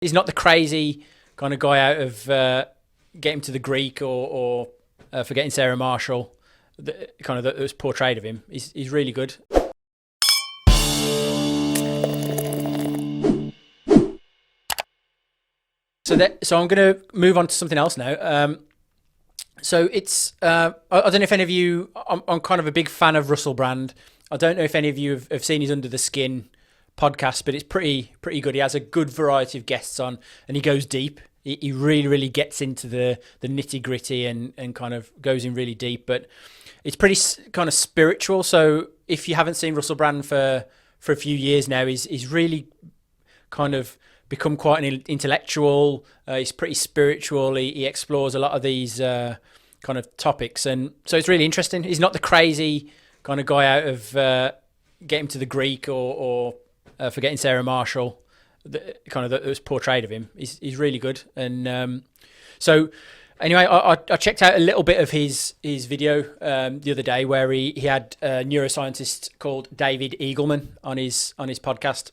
He's not the crazy kind of guy out of Get Him to the Greek or Forgetting Sarah Marshall, that was portrayed of him. He's really good. So I'm going to move on to something else now. So it's I don't know if any of you. I'm kind of a big fan of Russell Brand. I don't know if any of you have seen his Under the Skin podcast, but it's pretty good. He has a good variety of guests on, and he goes deep. He really gets into the nitty gritty and kind of goes in really deep. But it's pretty kind of spiritual. So if you haven't seen Russell Brand for a few years now, he's really kind of become quite an intellectual. He's pretty spiritual. He explores a lot of these kind of topics, and so it's really interesting. He's not the crazy kind of guy out of Get Him to the Greek or Forgetting Sarah Marshall, that was portrayed of him. He's really good. And so anyway, I checked out a little bit of his video the other day, where he had a neuroscientist called David Eagleman on his podcast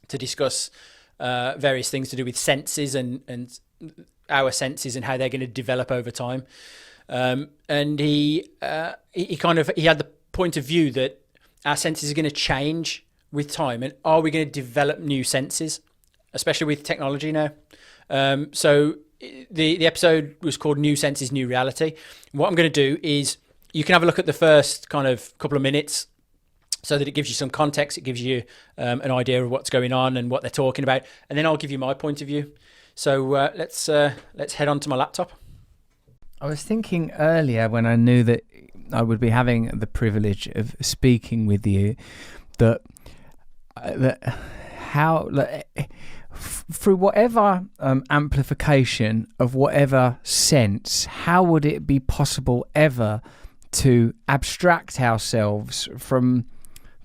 to discuss various things to do with senses and our senses and how they're going to develop over time. And he had the point of view that our senses are going to change with time, and are we going to develop new senses, especially with technology now? So the episode was called New Senses, New Reality. What I'm going to do is, you can have a look at the first kind of couple of minutes so that it gives you some context. It gives you an idea of what's going on and what they're talking about. And then I'll give you my point of view. So let's head on to my laptop. I was thinking earlier, when I knew that I would be having the privilege of speaking with you, that how through whatever amplification of whatever sense, how would it be possible ever to abstract ourselves from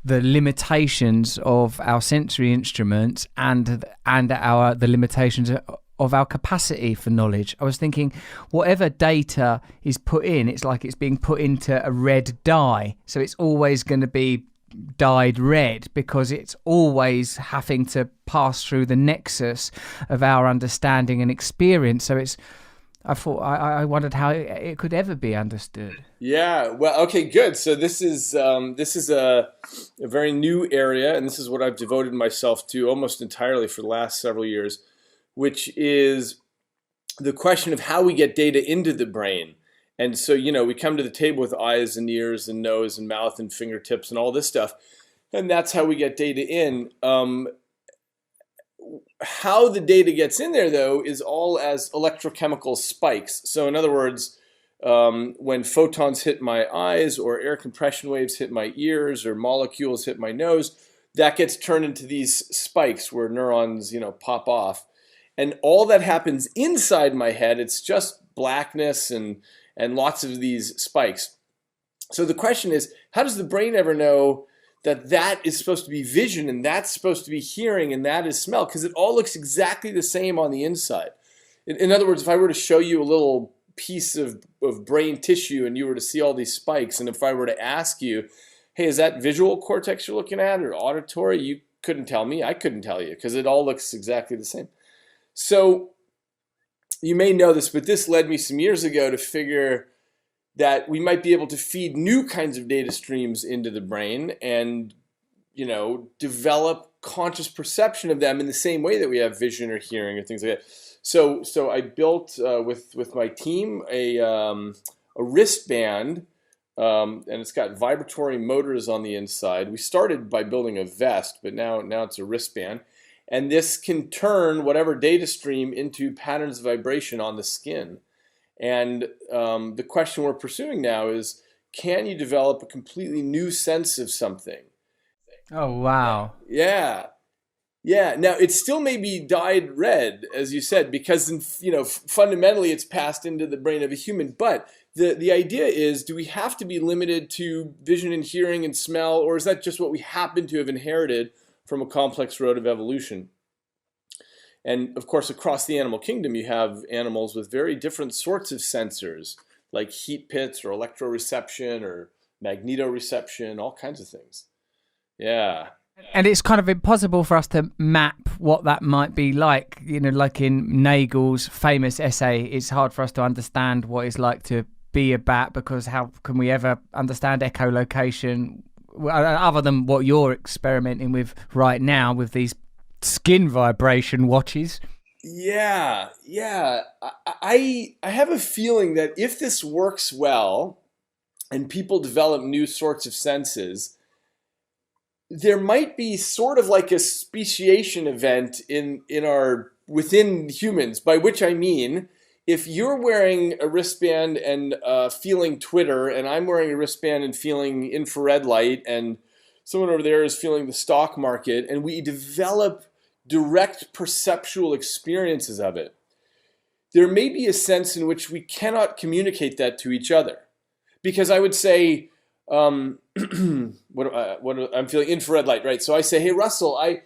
the limitations of our sensory instruments and the limitations of our capacity for knowledge? I was thinking, whatever data is put in, it's like it's being put into a red dye, so it's always going to be dyed red, because it's always having to pass through the nexus of our understanding and experience. So I wondered how it could ever be understood. Yeah, well, okay, good. So this is a very new area, and this is what I've devoted myself to almost entirely for the last several years, which is the question of how we get data into the brain. And so, we come to the table with eyes and ears and nose and mouth and fingertips and all this stuff, and that's how we get data in. How the data gets in there, though, is all as electrochemical spikes. So in other words, when photons hit my eyes, or air compression waves hit my ears, or molecules hit my nose, that gets turned into these spikes where neurons, pop off. And all that happens inside my head, it's just blackness and lots of these spikes. So the question is, how does the brain ever know that is supposed to be vision, and that's supposed to be hearing, and that is smell? Because it all looks exactly the same on the inside. In other words, if I were to show you a little piece of brain tissue and you were to see all these spikes, and if I were to ask you, hey, is that visual cortex you're looking at, or auditory? You couldn't tell me. I couldn't tell you, because it all looks exactly the same. So you may know this, but this led me some years ago to figure that we might be able to feed new kinds of data streams into the brain and, develop conscious perception of them in the same way that we have vision or hearing or things like that. So I built with my team a wristband, and it's got vibratory motors on the inside. We started by building a vest, but now it's a wristband. And this can turn whatever data stream into patterns of vibration on the skin. And the question we're pursuing now is, can you develop a completely new sense of something? Oh, wow. Yeah. Now, it still may be dyed red, as you said, because fundamentally it's passed into the brain of a human. But the idea is, do we have to be limited to vision and hearing and smell, or is that just what we happen to have inherited from a complex road of evolution? And of course, across the animal kingdom, you have animals with very different sorts of sensors, like heat pits or electroreception or magnetoreception, all kinds of things. Yeah. And it's kind of impossible for us to map what that might be like. Like in Nagel's famous essay, it's hard for us to understand what it's like to be a bat, because how can we ever understand echolocation other than what you're experimenting with right now with these skin vibration watches? Yeah. I have a feeling that if this works well and people develop new sorts of senses, there might be sort of like a speciation event within humans, by which I mean, if you're wearing a wristband and feeling Twitter, and I'm wearing a wristband and feeling infrared light, and someone over there is feeling the stock market, and we develop direct perceptual experiences of it, there may be a sense in which we cannot communicate that to each other. Because I would say, I'm feeling infrared light, right? So I say, hey, Russell, I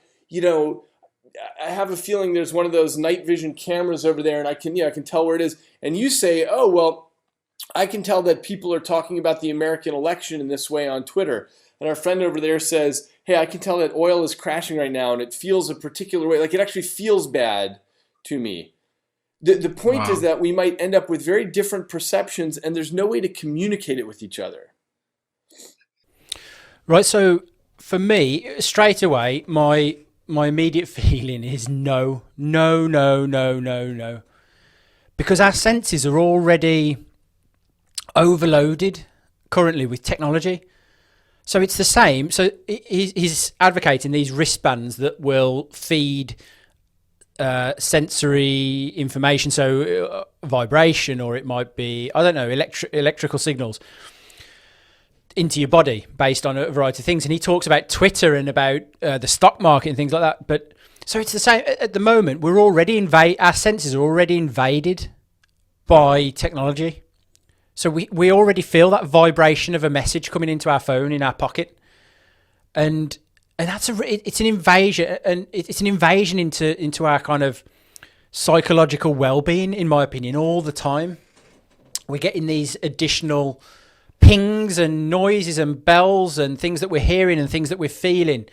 have a feeling there's one of those night vision cameras over there, and I can tell where it is. And you say, oh, well, I can tell that people are talking about the American election in this way on Twitter. And our friend over there says, hey, I can tell that oil is crashing right now, and it feels a particular way. Like, it actually feels bad to me. The point is that we might end up with very different perceptions, and there's no way to communicate it with each other. Right, so for me, straight away, my immediate feeling is no. Because our senses are already overloaded currently with technology. So it's the same. So he's advocating these wristbands that will feed sensory information, so vibration, or it might be, I don't know, electrical signals into your body based on a variety of things. And he talks about Twitter and about the stock market and things like that. But so it's the same at the moment. We're already our senses are already invaded by technology. So we already feel that vibration of a message coming into our phone in our pocket, and it's an invasion, and it's an invasion into our kind of psychological well-being, in my opinion, all the time. We're getting these additional pings and noises and bells and things that we're hearing and things that we're feeling.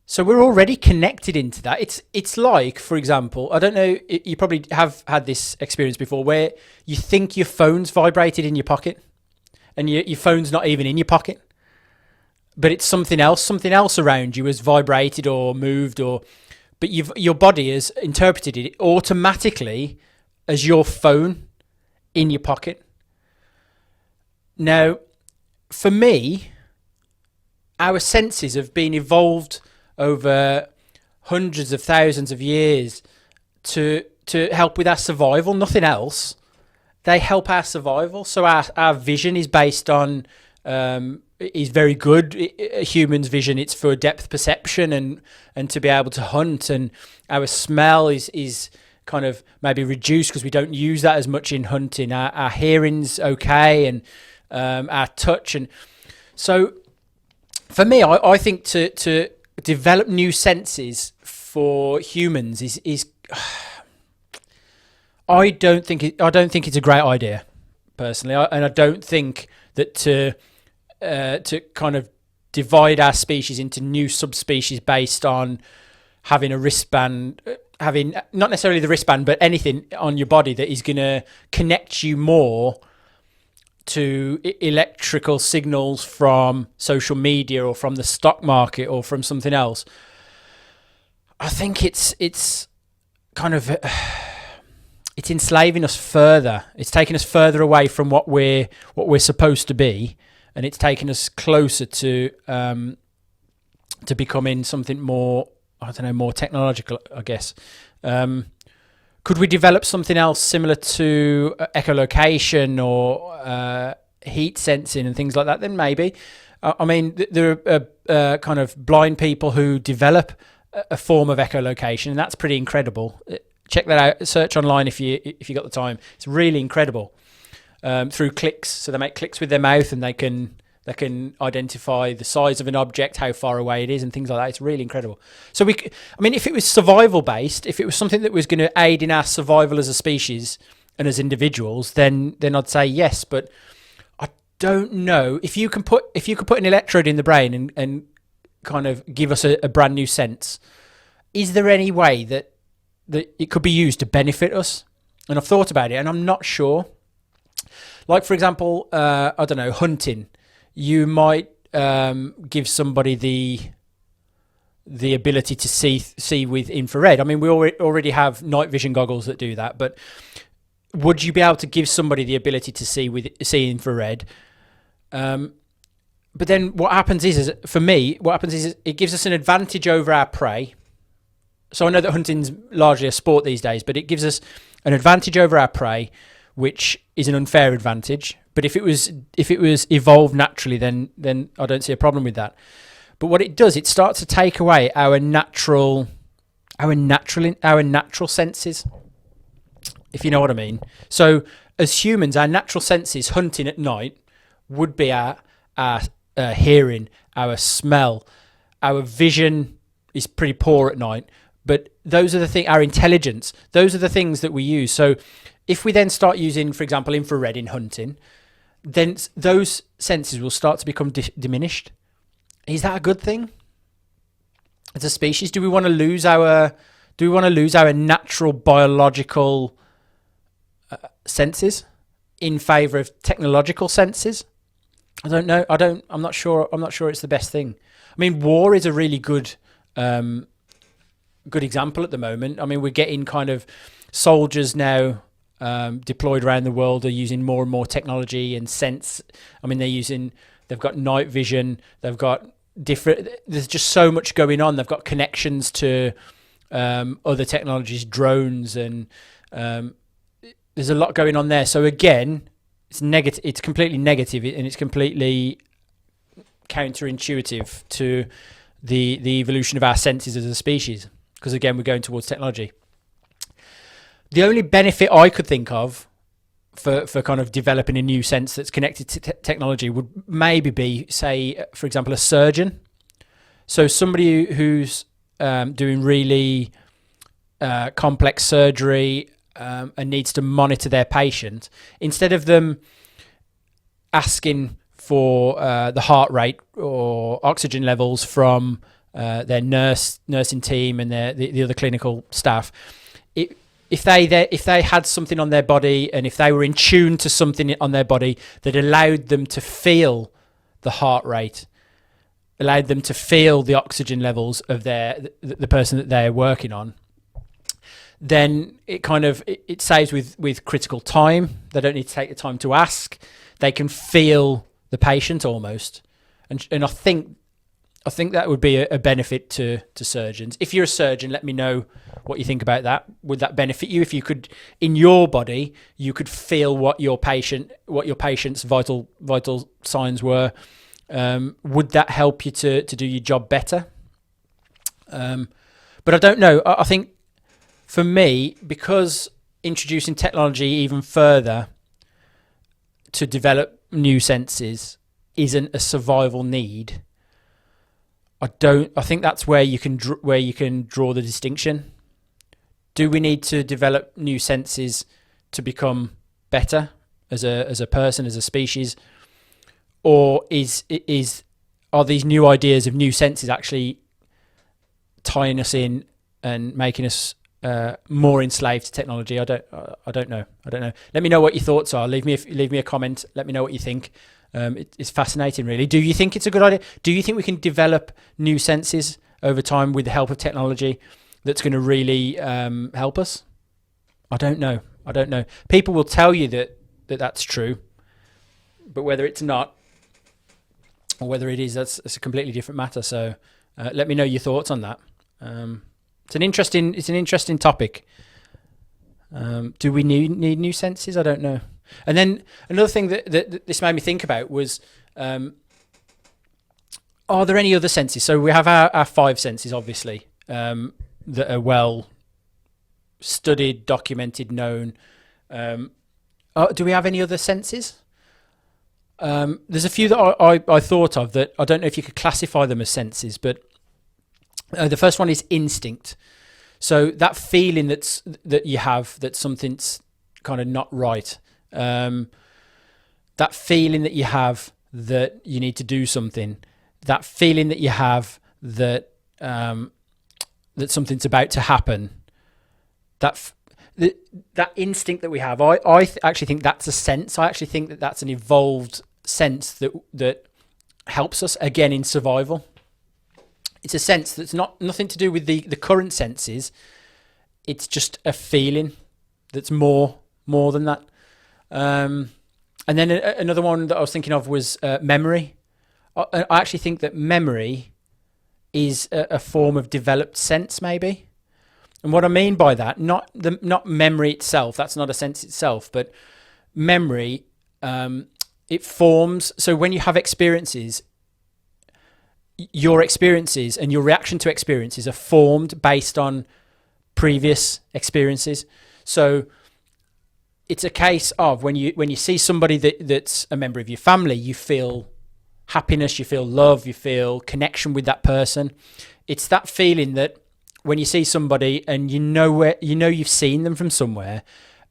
So we're already connected into that. It's like, for example, I don't know, you probably have had this experience before where you think your phone's vibrated in your pocket and your phone's not even in your pocket, but it's something else around you has vibrated or moved, but your body has interpreted it automatically as your phone in your pocket. Now, for me, our senses have been evolved over hundreds of thousands of years to help with our survival, nothing else. They help our survival. So our vision is based on, is very good. A human's vision, it's for depth perception and to be able to hunt. And our smell is kind of maybe reduced because we don't use that as much in hunting. Our hearing's okay, and our touch. And so for me, I think to develop new senses for humans is I don't think it's a great idea personally, and I don't think that to kind of divide our species into new subspecies based on having a wristband, having not necessarily the wristband, but anything on your body that is going to connect you more to electrical signals from social media or from the stock market or from something else. I think it's kind of it's enslaving us further. It's taking us further away from what we're supposed to be, and it's taking us closer to becoming something more, I don't know, more technological, I guess. Could we develop something else similar to echolocation or heat sensing and things like that? Then maybe. I mean, there are kind of blind people who develop a form of echolocation, and that's pretty incredible. Check that out. Search online if you got the time. It's really incredible. Through clicks, so they make clicks with their mouth, and they can identify the size of an object, how far away it is, and things like that. It's really incredible. So if it was survival based, if it was something that was going to aid in our survival as a species and as individuals, then I'd say yes. But I don't know if you could put an electrode in the brain and kind of give us a brand new sense. Is there any way that it could be used to benefit us? And I've thought about it, and I'm not sure. Like, for example, I don't know, hunting. You might give somebody the ability to see with infrared. I mean, we already have night vision goggles that do that, but would you be able to give somebody the ability to see infrared? But then what happens is for me, it gives us an advantage over our prey. So I know that hunting's largely a sport these days, but it gives us an advantage over our prey, which is an unfair advantage. But if it was evolved naturally, then I don't see a problem with that. But what it does, it starts to take away our natural senses, if you know what I mean. So as humans, our natural senses hunting at night would be our hearing, our smell, our vision is pretty poor at night. But those are the things, our intelligence, those are the things that we use. So if we then start using, for example, infrared in hunting, then those senses will start to become diminished. Is that a good thing? As a species, do we want to lose our natural biological senses in favor of technological senses? I don't know. I'm not sure it's the best thing. I mean, war is a really good example at the moment. I mean, we're getting kind of soldiers now deployed around the world are using more and more technology and sense. I mean, they've got night vision, they've got there's just so much going on. They've got connections to other technologies, drones, and there's a lot going on there. So again, it's negative. It's completely negative, and it's completely counterintuitive to the evolution of our senses as a species. Because again, we're going towards technology. The only benefit I could think of for kind of developing a new sense that's connected to technology would maybe be, say, for example, a surgeon. So somebody who's doing really complex surgery and needs to monitor their patient, instead of them asking for the heart rate or oxygen levels from their nursing team and the other clinical staff, if they had something on their body, and if they were in tune to something on their body that allowed them to feel the heart rate, allowed them to feel the oxygen levels of the person that they're working on, then it saves with critical time. They don't need to take the time to ask. They can feel the patient almost, and I think that would be a benefit to surgeons. If you're a surgeon, let me know what you think about that. Would that benefit you if you could, in your body, you could feel what your patient's vital signs were? Would that help you to do your job better? But I don't know. I think for me, because introducing technology even further to develop new senses isn't a survival need, I think that's where you can draw the distinction. Do we need to develop new senses to become better as a person, as a species, or are these new ideas of new senses actually tying us in and making us more enslaved to technology? I don't know. Let me know what your thoughts are. Leave me a comment. Let me know what you think. It's fascinating, really. Do you think it's a good idea? Do you think we can develop new senses over time with the help of technology that's going to really help us? I don't know. People will tell you that's true, but whether it's not or whether it is, that's a completely different matter. So let me know your thoughts on that. It's an interesting topic. Do we need new senses? I don't know. And then another thing that this made me think about was, are there any other senses? So we have our five senses, obviously, that are well studied, documented, known. Do we have any other senses? There's a few that I thought of that I don't know if you could classify them as senses, but the first one is instinct. So that feeling that you have that something's kind of not right. That feeling that you have that you need to do something, that feeling that you have that that something's about to happen. That instinct that we have, I actually think that's a sense. I actually think that that's an evolved sense that helps us again in survival. It's a sense that's nothing to do with the current senses. It's just a feeling that's more than that. And then another one that I was thinking of was memory. I actually think that memory is a form of developed sense, maybe. And what I mean by that, not memory itself, that's not a sense itself, but memory, it forms. So when you have experiences, your experiences and your reaction to experiences are formed based on previous experiences. So it's a case of when you see somebody that's a member of your family, you feel happiness, you feel love, you feel connection with that person. It's that feeling that when you see somebody and you've seen them from somewhere,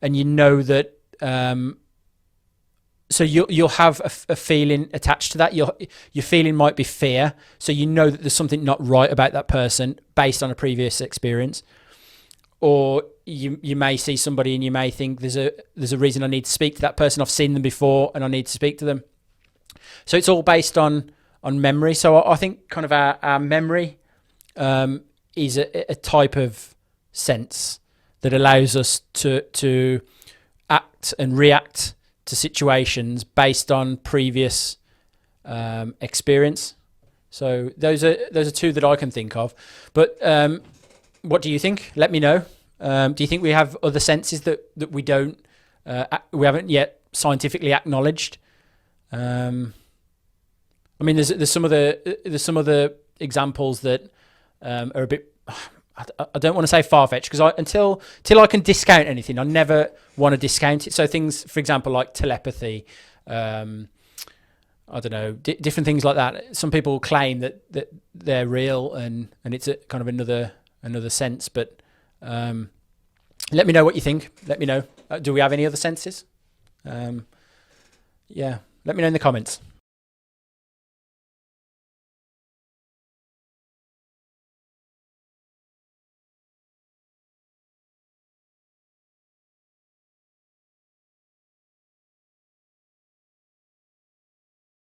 and you know that, so you'll have a feeling attached to that. Your feeling might be fear, so you know that there's something not right about that person based on a previous experience. Or you may see somebody and you may think there's a reason I need to speak to that person. I've seen them before and I need to speak to them. So it's all based on memory. So I think kind of our memory is a type of sense that allows us to act and react to situations based on previous experience. So those are two that I can think of. But what do you think? Let me know. Do you think we have other senses that we haven't yet scientifically acknowledged? I mean, there's some other examples that are a bit. I don't want to say far-fetched because until I can discount anything, I never want to discount it. So things, for example, like telepathy, I don't know, different things like that. Some people claim that they're real and it's a kind of another sense. But let me know what you think. Let me know. Do we have any other senses? Yeah, let me know in the comments.